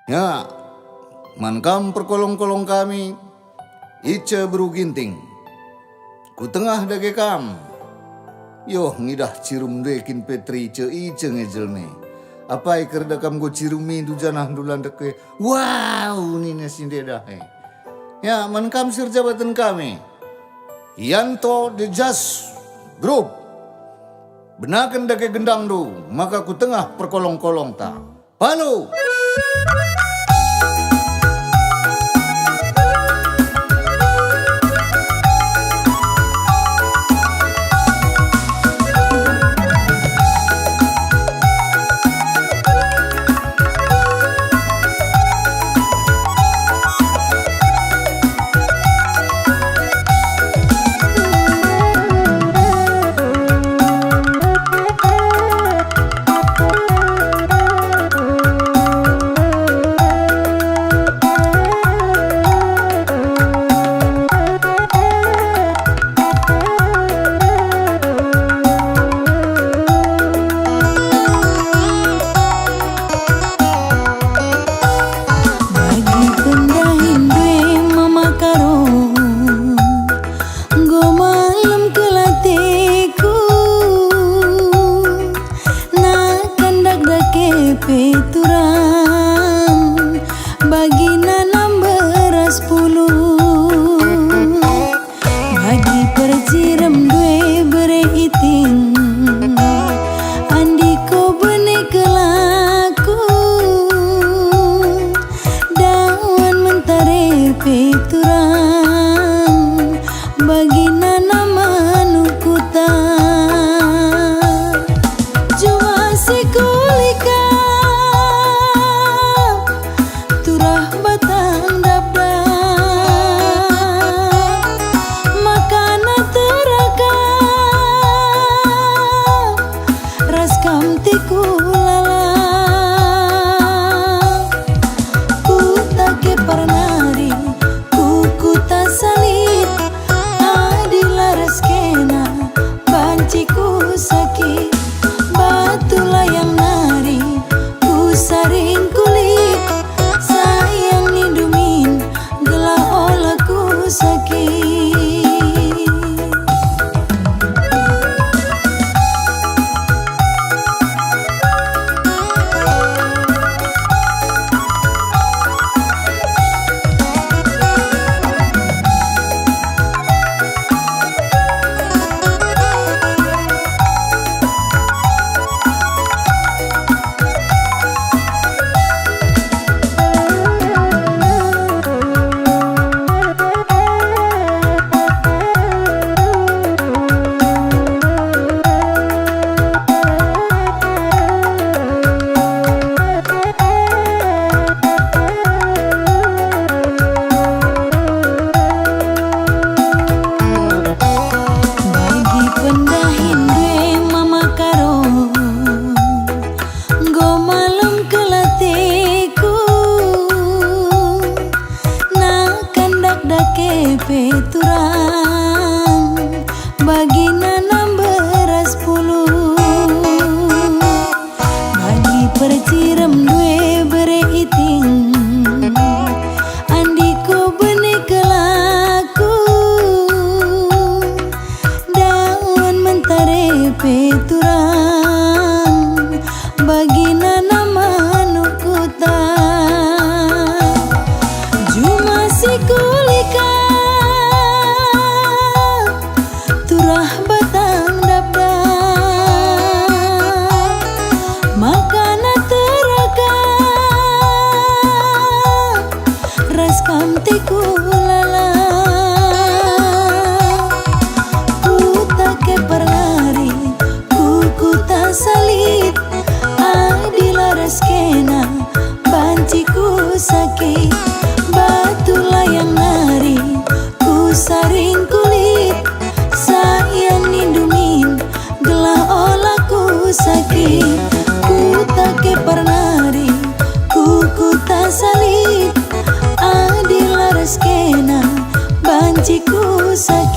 Ya, mankam perkolong-kolong kami, ice beru ginting. Ku tengah dage kam. Yoh ngidah cirum dekin petri ice ngejelme. Apa iker dakam go cirumi du janah dulan deke. Wow, ni nasinde dah. Ya, mankam sir jabatan kami. Yanto the Just Group. Benakan dake gendang du, maka ku tengah perkolong-kolong ta. Palu. Peturan bagi nanam beras puluh, bagi perciram due bere iting, andiko bene kelaku, daun mentare peturan bagi nanam manukuta. Jua sekulika batang dabda makana teraka raskam tikulala kuta ke parnari kukuta salit adila raskena banciku sakit batu layang nari ku saring kulit sayang nidumin gelah olaku sakit. Peturan bagi nanam beras puluh, bagi perciram due bere iting, andiko bene kelaku, daun mentare peturan bagi nanam manukuta. Juma sekulika batang dabda makana teraka raskam tikulala kuta ke perlari kukuta salit adila raskena banciku sakit batu layang nari ku saring kulit sayang nidumin gelah olaku sakit kuta ke parnari kukuta salit adila raskena banciku sakit.